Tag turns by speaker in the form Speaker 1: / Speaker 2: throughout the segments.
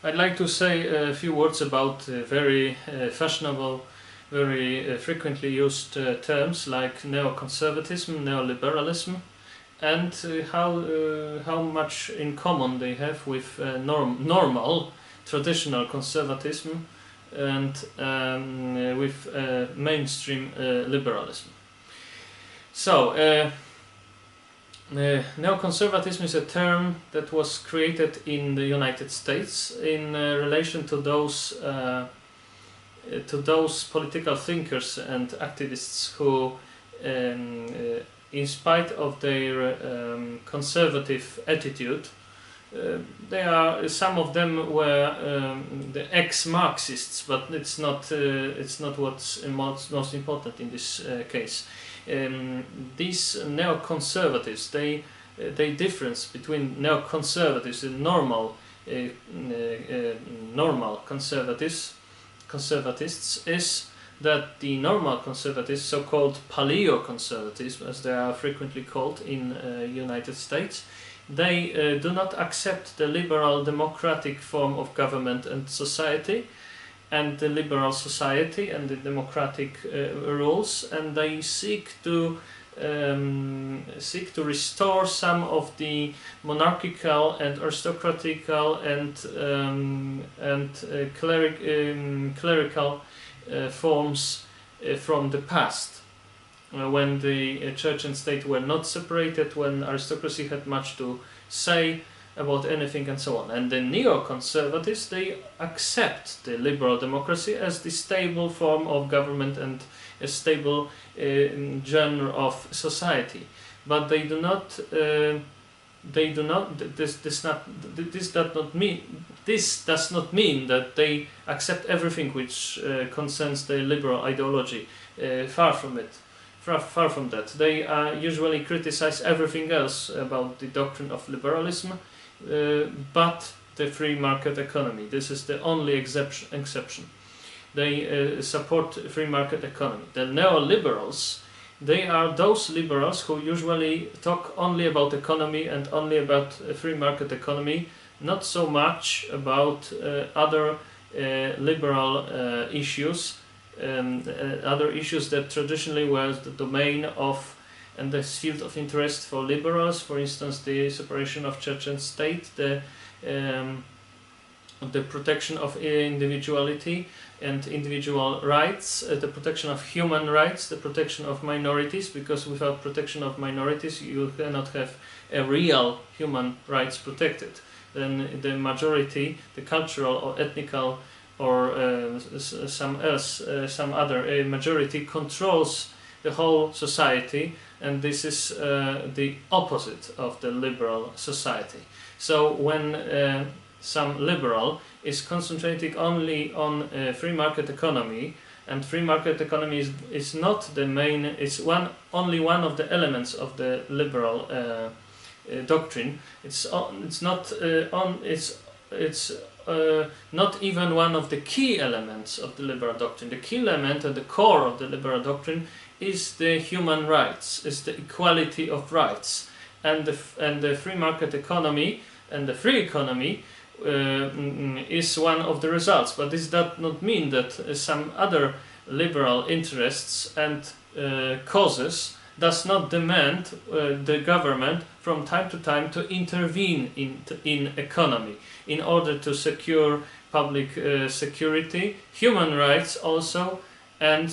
Speaker 1: I'd like to say a few words about very fashionable, very frequently used terms like neoconservatism, neoliberalism, and how much in common they have with normal, traditional conservatism and with mainstream liberalism. So, neoconservatism is a term that was created in the United States in relation to those political thinkers and activists who, in spite of their conservative attitude, some of them were the ex-Marxists, but it's not what's most important in this case. These neoconservatives, they difference between neoconservatives and normal conservatists is that the normal conservatives, so-called paleo-conservatives, as they are frequently called in United States, they do not accept the liberal democratic form of government and society, and the liberal society and the democratic rules, and they seek to restore some of the monarchical and aristocratical and clerical forms from the past, when the church and state were not separated, when aristocracy had much to say about anything and so on. And the neoconservatives, they accept the liberal democracy as the stable form of government and a stable genre of society. But they do not. This does not mean that they accept everything which concerns the liberal ideology. Far from it. Far from that. They usually criticize everything else about the doctrine of liberalism, but the free market economy. This is the only exception. They support free market economy. The neoliberals, they are those liberals who usually talk only about economy and only about free market economy, not so much about other liberal issues, other issues that traditionally were the domain of and the field of interest for liberals, for instance, the separation of church and state, the protection of individuality and individual rights, the protection of human rights, the protection of minorities, because without protection of minorities you cannot have a real human rights protected. Then the majority, the cultural or ethnical or some other majority controls the whole society, and this is the opposite of the liberal society. So when some liberal is concentrating only on free market economy, and free market economy is not the main, it's only one of the elements of the liberal doctrine. It's not even one of the key elements of the liberal doctrine. The key element and the core of the liberal doctrine is the human rights, is the equality of rights, and the free market economy and the free economy is one of the results. But this does not mean that some other liberal interests and causes does not demand the government from time to time to intervene in economy in order to secure public security, human rights also, and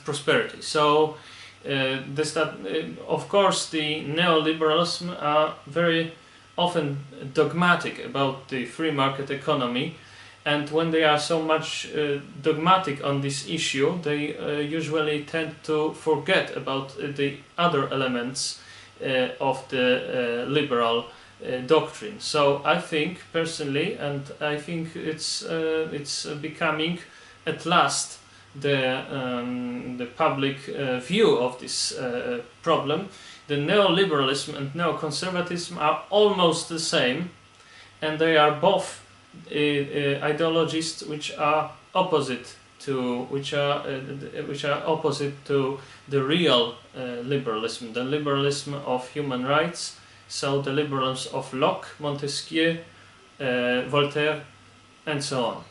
Speaker 1: prosperity. So of course the neoliberalism are very often dogmatic about the free market economy, and when they are so much dogmatic on this issue, they usually tend to forget about the other elements of the liberal doctrine. So I think personally, and I think it's becoming at last the public view of this problem. The neoliberalism and neoconservatism are almost the same, and they are both ideologies which are opposite to the real liberalism, the liberalism of human rights so the liberalism of Locke, Montesquieu, Voltaire, and so on.